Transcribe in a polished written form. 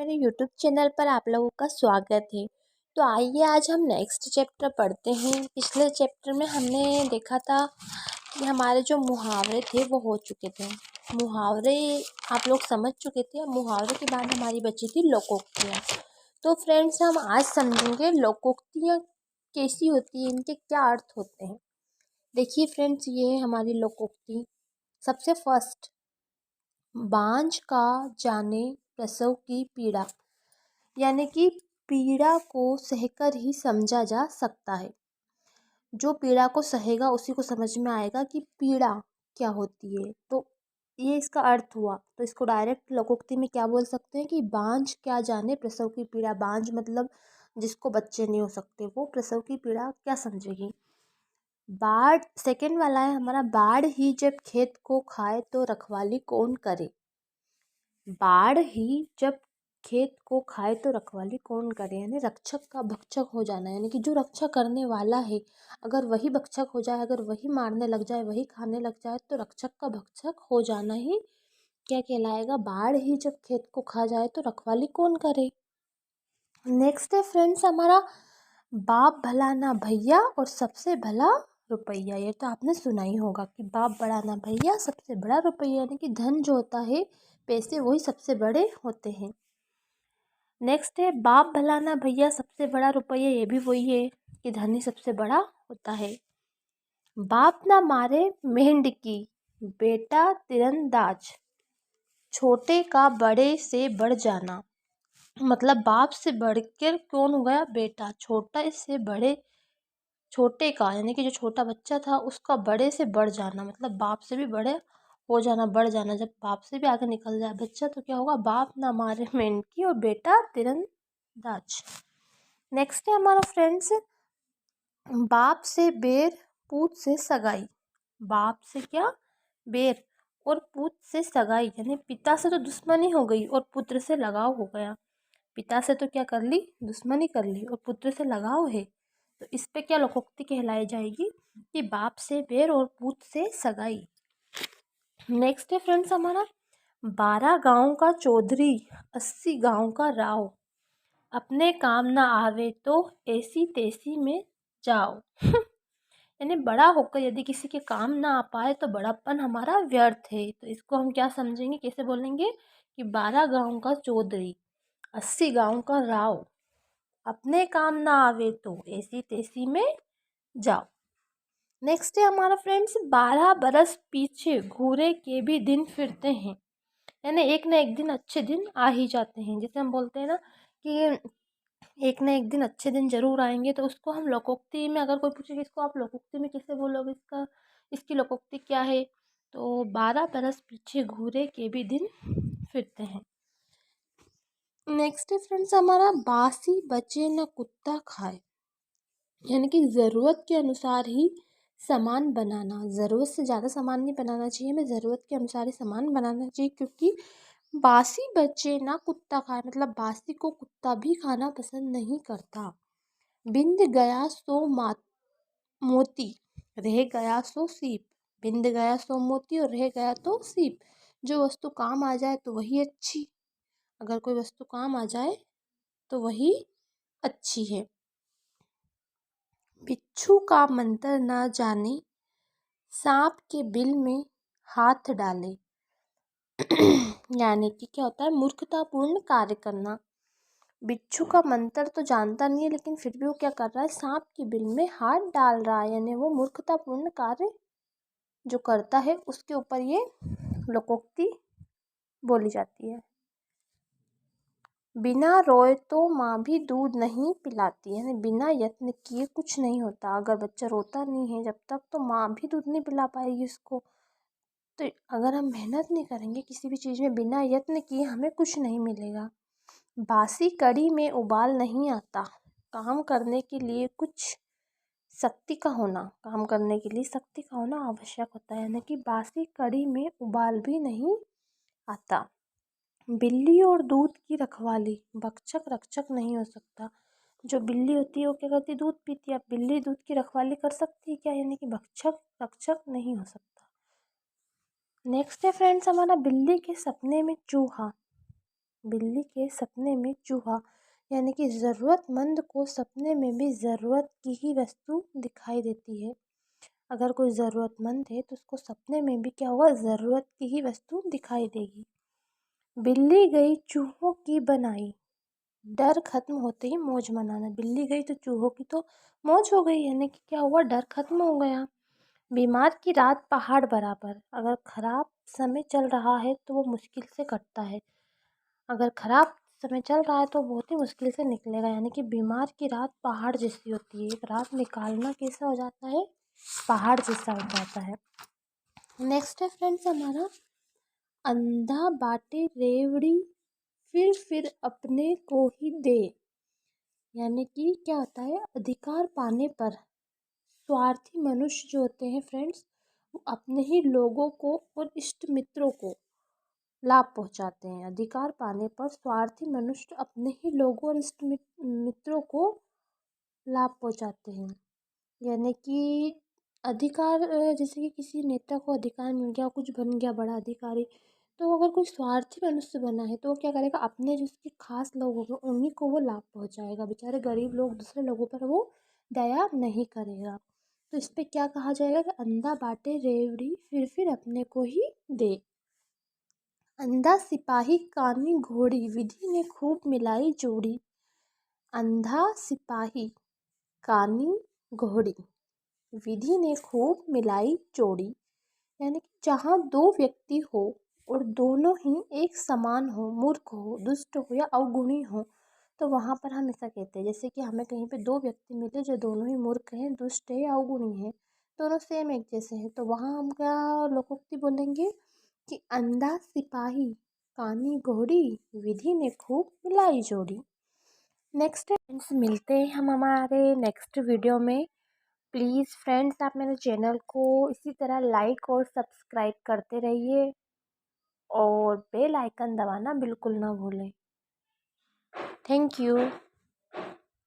मेरे YouTube channel पर आप लोगों का स्वागत है। तो आइए आज हम नेक्स्ट चैप्टर पढ़ते हैं। पिछले चैप्टर में हमने देखा था कि हमारे जो मुहावरे थे वो हो चुके थे। मुहावरे आप लोग समझ चुके थे। अब मुहावरे के बाद हमारी बची थी लोकोक्तियाँ। तो फ्रेंड्स हम आज समझेंगे लोकोक्तियाँ कैसी होती हैं, इनके क्या अर्थ होते हैं। देखिए फ्रेंड्स, ये है हमारी लोकोक्ति। सबसे फर्स्ट, बांझ का जाने प्रसव की पीड़ा, यानी कि पीड़ा को सहकर ही समझा जा सकता है। जो पीड़ा को सहेगा उसी को समझ में आएगा कि पीड़ा क्या होती है। तो ये इसका अर्थ हुआ। तो इसको डायरेक्ट लोकोक्ति में क्या बोल सकते हैं कि बांझ क्या जाने प्रसव की पीड़ा। बांझ मतलब जिसको बच्चे नहीं हो सकते, वो प्रसव की पीड़ा क्या समझेगी। बाढ़ सेकंड वाला है हमारा, बाढ़ ही जब खेत को खाए तो रखवाली कौन करे। बाढ़ ही जब खेत को खाए तो रखवाली कौन करे, यानी रक्षक का भक्षक हो जाना। यानी कि जो रक्षा करने वाला है अगर वही भक्षक हो जाए, अगर वही मारने लग जाए, वही खाने लग जाए, तो रक्षक का भक्षक हो जाना ही क्या कहलाएगा। बाढ़ ही जब खेत को खा जाए तो रखवाली कौन करे। नेक्स्ट है फ्रेंड्स हमारा, बाप भला ना भैया और सबसे भला रुपया। ये तो आपने सुना ही होगा कि बाप बड़ा ना भैया सबसे बड़ा रुपया, यानी कि धन जो होता है, पैसे, वही सबसे बड़े होते हैं। नेक्स्ट है बाप भला ना भैया सबसे बड़ा रुपया। ये भी वही है कि धन ही सबसे बड़ा होता है। बाप ना मारे मेंढकी, बेटा तीरंदाज, छोटे का बड़े से बढ़ जाना। मतलब बाप से बढ़कर कौन हो गया, बेटा। छोटा इससे बड़े, छोटे का यानी कि जो छोटा बच्चा था उसका बड़े से बढ़ जाना, मतलब बाप से भी बड़े हो जाना, बढ़ जाना। जब बाप से भी आगे निकल जाए बच्चा तो क्या होगा, बाप ना मारे मेंढकी और बेटा तीरंदाज। नेक्स्ट है हमारा फ्रेंड्स, बाप से बेर पूत से सगाई। बाप से क्या, बेर, और पूत से सगाई, यानी पिता से तो दुश्मनी हो गई और पुत्र से लगाव हो गया। पिता से तो क्या कर ली, दुश्मनी कर ली, और पुत्र से लगाव है। तो इस पे क्या लोकोक्ति कहलाई जाएगी कि बाप से बेर और पूत से सगाई। नेक्स्ट है फ्रेंड्स हमारा, 12 गांव का चौधरी 80 गांव का राव, अपने काम ना आवे तो ऐसी तेसी में जाओ। यानी बड़ा होकर यदि किसी के काम ना आ पाए तो बड़ापन हमारा व्यर्थ है। तो इसको हम क्या समझेंगे, कैसे बोलेंगे कि 12 गांव का चौधरी 80 गांव का राव, अपने काम ना आवे तो ऐसी तेसी में जाओ। नेक्स्ट है हमारा फ्रेंड्स, 12 बरस पीछे घूरे के भी दिन फिरते हैं। यानी एक ना एक दिन अच्छे दिन आ ही जाते हैं। जैसे हम बोलते हैं ना कि एक ना एक दिन अच्छे दिन जरूर आएंगे, तो उसको हम लोकोक्ति में, अगर कोई पूछे कि इसको आप लोकोक्ति में कैसे बोलोगे, इसकी लोकोक्ति क्या है, तो 12 बरस पीछे घूरे के भी दिन फिरते हैं। नेक्स्ट है फ्रेंड्स हमारा, बासी बचे न कुत्ता खाए। यानी कि ज़रूरत के अनुसार ही सामान बनाना। ज़रूरत से ज़्यादा सामान नहीं बनाना चाहिए, हमें ज़रूरत के अनुसार ही सामान बनाना चाहिए। क्योंकि बासी बचे ना कुत्ता खाए, मतलब बासी को कुत्ता भी खाना पसंद नहीं करता। बिंद गया सो मोती, रह गया सो सीप। बिंद गया सो मोती और रह गया तो सीप। जो वस्तु काम आ जाए तो वही अच्छी, अगर कोई वस्तु काम आ जाए तो वही अच्छी है। बिच्छू का मंत्र ना जाने, सांप के बिल में हाथ डाले। यानी कि क्या होता है, मूर्खतापूर्ण कार्य करना। बिच्छू का मंत्र तो जानता नहीं है, लेकिन फिर भी वो क्या कर रहा है, सांप के बिल में हाथ डाल रहा है। यानी वो मूर्खतापूर्ण कार्य जो करता है उसके ऊपर ये लोकोक्ति बोली जाती है। बिना रोए तो माँ भी दूध नहीं पिलाती। यानी बिना यत्न किए कुछ नहीं होता। अगर बच्चा रोता नहीं है जब तक, तो माँ भी दूध नहीं पिला पाएगी उसको। तो अगर हम मेहनत नहीं करेंगे किसी भी चीज़ में, बिना यत्न किए हमें कुछ नहीं मिलेगा। बासी कड़ी में उबाल नहीं आता। काम करने के लिए कुछ शक्ति का होना, काम करने के लिए शक्ति का होना आवश्यक होता है। यानी कि बासी कड़ी में उबाल भी नहीं आता। बिल्ली और दूध की रखवाली, भक्षक रक्षक नहीं हो सकता। जो बिल्ली होती है वो क्या करती है, दूध पीती है। अब बिल्ली दूध की रखवाली कर सकती है क्या, यानी कि भक्षक रक्षक नहीं हो सकता। नेक्स्ट है फ्रेंड्स हमारा, बिल्ली के सपने में चूहा, बिल्ली के सपने में चूहा, यानी कि ज़रूरतमंद को सपने में भी ज़रूरत की ही वस्तु दिखाई देती है। अगर कोई ज़रूरतमंद है तो उसको सपने में भी क्या होगा, ज़रूरत की ही वस्तु दिखाई देगी। बिल्ली गई चूहों की बनाई, डर खत्म होते ही मौज मनाना। बिल्ली गई तो चूहों की तो मौज हो गई, यानी कि क्या हुआ, डर खत्म हो गया। बीमार की रात पहाड़ बराबर, अगर खराब समय चल रहा है तो वो मुश्किल से कटता है। अगर खराब समय चल रहा है तो बहुत ही मुश्किल से निकलेगा, यानी कि बीमार की रात पहाड़ जैसी होती है। एक रात निकालना कैसा हो जाता है, पहाड़ जैसा हो जाता है। नेक्स्ट है फ्रेंड्स हमारा, अंधा बाटे रेवड़ी फिर अपने को ही दे, यानी कि क्या होता है, अधिकार पाने पर स्वार्थी मनुष्य जो होते हैं फ्रेंड्स, वो अपने ही लोगों को और इष्ट मित्रों को लाभ पहुंचाते हैं। अधिकार पाने पर स्वार्थी मनुष्य अपने ही लोगों और इष्ट मित्रों को लाभ पहुंचाते हैं। यानी कि अधिकार, जैसे कि किसी नेता को अधिकार मिल गया, कुछ बन गया बड़ा अधिकारी, तो अगर कोई स्वार्थी मनुष्य बना है तो वो क्या करेगा, अपने जो उसके खास लोग होंगे उन्हीं को वो लाभ पहुंचाएगा। बेचारे गरीब लोग, दूसरे लोगों पर वो दया नहीं करेगा। तो इस पे क्या कहा जाएगा कि अंधा बाटे रेवड़ी फिर अपने को ही दे। अंधा सिपाही कानी घोड़ी, विधि ने खूब मिलाई जोड़ी। अंधा सिपाही कानी घोड़ी, विधि ने खूब मिलाई जोड़ी, यानी कि जहाँ दो व्यक्ति हो और दोनों ही एक समान हो, मूर्ख हो, दुष्ट हो या अवगुणी हो, तो वहाँ पर हम ऐसा कहते हैं। जैसे कि हमें कहीं पे दो व्यक्ति मिले जो दोनों ही मूर्ख हैं, दुष्ट है या अवगुणी है, दोनों सेम एक जैसे हैं, तो वहाँ हम क्या लोकोक्ति बोलेंगे कि अंधा सिपाही कानी घोड़ी, विधि ने खूब मिलाई जोड़ी। नेक्स्ट फ्रेंड्स, मिलते हैं हम हमारे नेक्स्ट वीडियो में। प्लीज़ फ्रेंड्स, आप मेरे चैनल को इसी तरह लाइक और सब्सक्राइब करते रहिए और बेल आइकन दबाना बिल्कुल ना भूलें। Thank you.